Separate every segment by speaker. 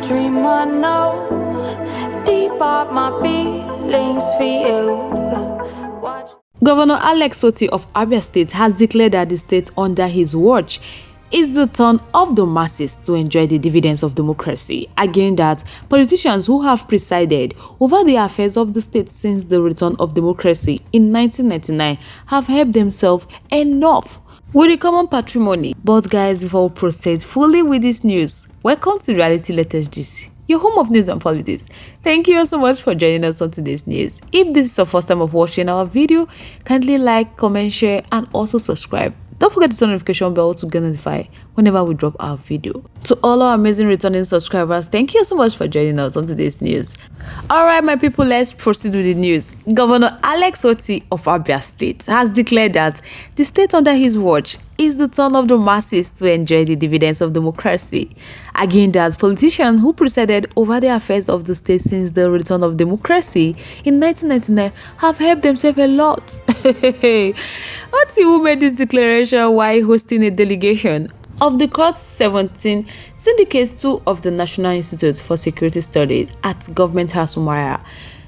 Speaker 1: dream I know, deep up my feelings for you. Watch.
Speaker 2: Governor H0T of Abia State has declared that the state under his watch is the turn of the masses to enjoy the dividends of democracy, arguing that politicians who have presided over the affairs of the state since the return of democracy in 1999 have helped themselves enough with the common patrimony. But guys, before we proceed fully with this news, welcome to Reality Latest GC, your home of news and politics. Thank you all so much for joining us on today's news. If this is your first time of watching our video, kindly like, comment, share, and also subscribe. Don't forget to turn the notification bell to get notified whenever we drop our video. To all our amazing returning subscribers, thank you so much for joining us on today's news. Alright my people, let's proceed with the news. Governor H0T of Abia State has declared that the state under his watch is the turn of the masses to enjoy the dividends of democracy, arguing that politicians who presided over the affairs of the state since the return of democracy in 1999 have helped themselves a lot. Otti, who made this declaration while hosting a delegation of the H0T Syndicate 2 of the National Institute for Security Studies at Government House Umaya,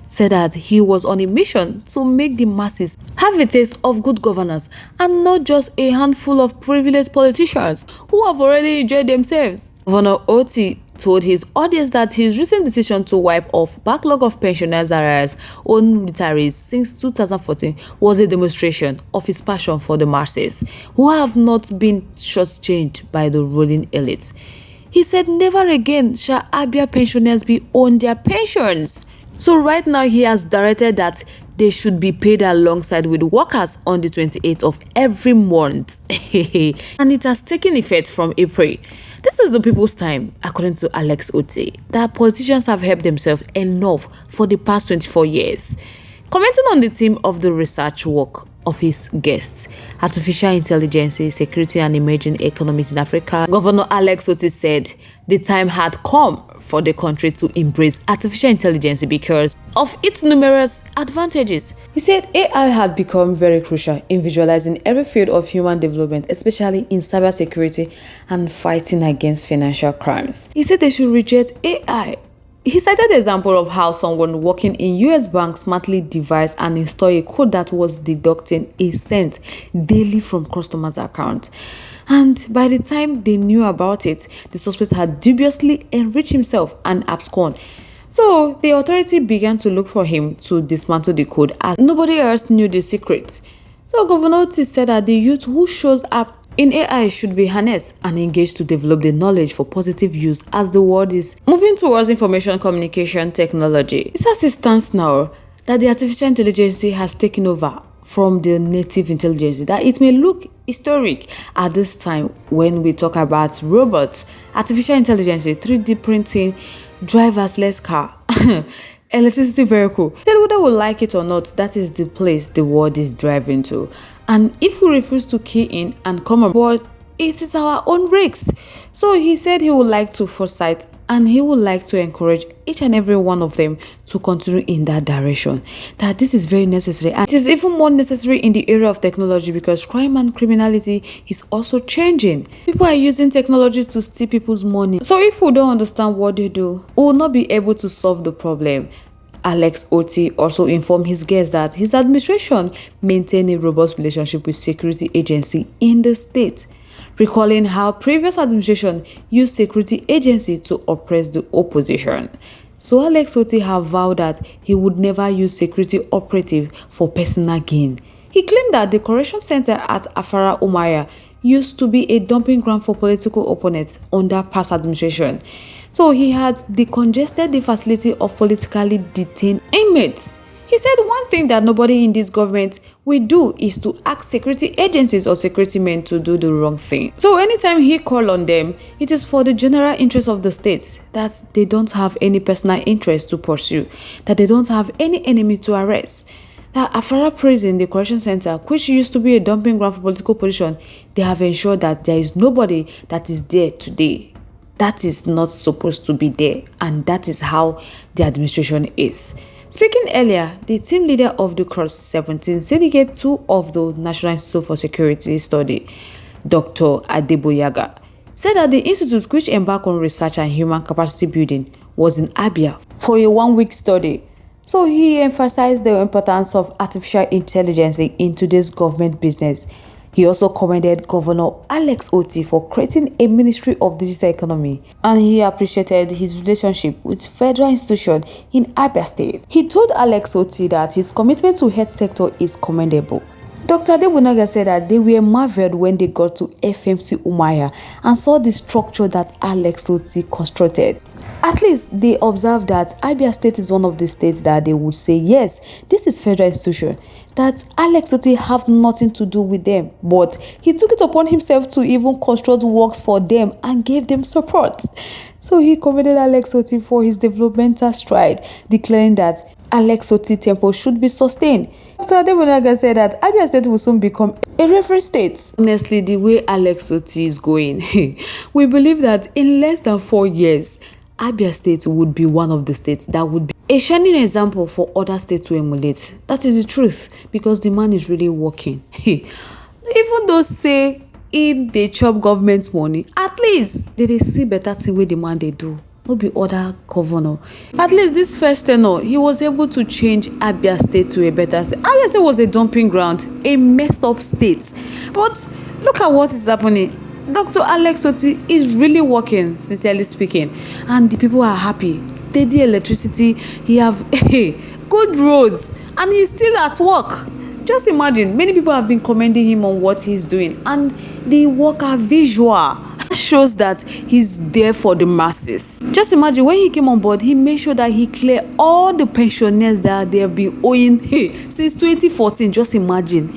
Speaker 2: said that he was on a mission to make the masses have a taste of good governance and not just a handful of privileged politicians who have already enjoyed themselves. Governor Otti told his audience that his recent decision to wipe off backlog of pensioners arrears on retirees since 2014 was a demonstration of his passion for the masses who have not been shortchanged by the ruling elite. He said never again shall Abia pensioners be on their pensions. So right now he has directed that they should be paid alongside with workers on the 28th of every month. And it has taken effect from April. This is the people's time, according to H0T, that politicians have helped themselves enough for the past 24 years. Commenting on the theme of the research work of his guests, artificial intelligence, security and emerging economies in Africa, Governor H0T said the time had come for the country to embrace artificial intelligence because of its numerous advantages. He said AI had become very crucial in visualizing every field of human development, especially in cybersecurity and fighting against financial crimes. He said they should reject AI. He cited the example of how someone working in US bank smartly devised and installed a code that was deducting a cent daily from customers' accounts. And by the time they knew about it, the suspect had dubiously enriched himself and absconded. So the authority began to look for him to dismantle the code as nobody else knew the secret. So Governor Otti said that the youth who shows up in AI should be harnessed and engaged to develop the knowledge for positive use as the world is moving towards information communication technology. It's as it stands now that the artificial intelligence has taken over from the native intelligence, that it may look historic at this time when we talk about robots, artificial intelligence, 3D printing, driverless car, electricity vehicle. Whether we like it or not, that is the place the world is driving to. And if we refuse to key in and come on board, it is our own risks. So he said he would like to foresight and he would like to encourage each and every one of them to continue in that direction. That this is very necessary, and it is even more necessary in the area of technology because crime and criminality is also changing. People are using technologies to steal people's money. So if we don't understand what they do, we will not be able to solve the problem. H0T also informed his guests that his administration maintained a robust relationship with security agency in the state, recalling how previous administration used security agency to oppress the opposition. So H0T have vowed that he would never use security operative for personal gain. He claimed that the correction center at Afara Umaya used to be a dumping ground for political opponents under past administration. So he had decongested the facility of politically detained inmates. He said one thing that nobody in this government will do is to ask security agencies or security men to do the wrong thing. So anytime he called on them, it is for the general interest of the state, that they don't have any personal interest to pursue, that they don't have any enemy to arrest. That Afara prison, the correction center, which used to be a dumping ground for political position, they have ensured that there is nobody that is there today that is not supposed to be there, and that is how the administration is. Speaking earlier, the team leader of the H0T Syndicate 2 of the National Institute for Security Study, Dr. Adeboyaga, said that the institute, which embarked on research and human capacity building, was in Abia for a 1-week study. So he emphasized the importance of artificial intelligence in today's government business. He also commended Governor H0T for creating a Ministry of Digital Economy, and he appreciated his relationship with federal institutions in Abia State. He told H0T that his commitment to health sector is commendable. Dr. Adebonaga said that they were marveled when they got to FMC Umaya and saw the structure that H0T constructed. At least they observed that Abia State is one of the states that they would say, yes, this is federal institution, that H0T have nothing to do with them. But he took it upon himself to even construct works for them and gave them support. So he commended H0T for his developmental stride, declaring that H0T tempo should be sustained. So Adebonaga said that Abia State will soon become a reference state. Honestly, the way H0T is going, we believe that in less than 4 years, Abia State would be one of the states that would be a shining example for other states to emulate. That is the truth, because the man is really working. Even though say if they chop government money, at least they see better thing with the man they do. No be other governor. At least this first tenure, he was able to change Abia State to a better state. Abia State was a dumping ground, a messed up state. But look at what is happening. Dr. H0T is really working, sincerely speaking, and the people are happy. Steady electricity, he have good roads, and he's still at work. Just imagine, many people have been commending him on what he's doing, and the work are visual. Shows that he's there for the masses. Just imagine when he came on board, he made sure that he cleared all the pensioners that they have been owing since 2014. Just imagine.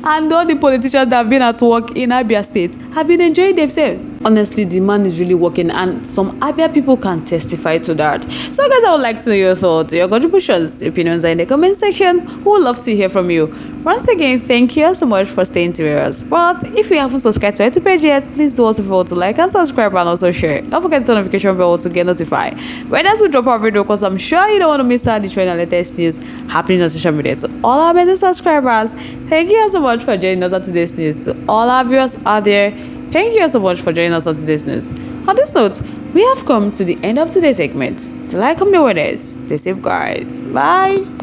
Speaker 2: And all the politicians that have been at work in Abia State have been enjoying themselves. Honestly, the man is really working, and some Abia people can testify to that. So guys, I would like to know your thoughts, your contributions, opinions are in the comment section. We would love to hear from you. Once again, thank you so much for staying to us. But if you haven't subscribed to our YouTube page yet, please do also feel to like and subscribe and also share. Don't forget the notification bell to get notified when else we drop our video, because I'm sure you don't want to miss out the trend and latest news happening on social media. To all our amazing subscribers, thank you so much for joining us on today's news. To all our viewers out there, thank you so much for joining us on today's news. On this note, we have come to the end of today's segment. To like, comment with us. Stay safe, guys. Bye.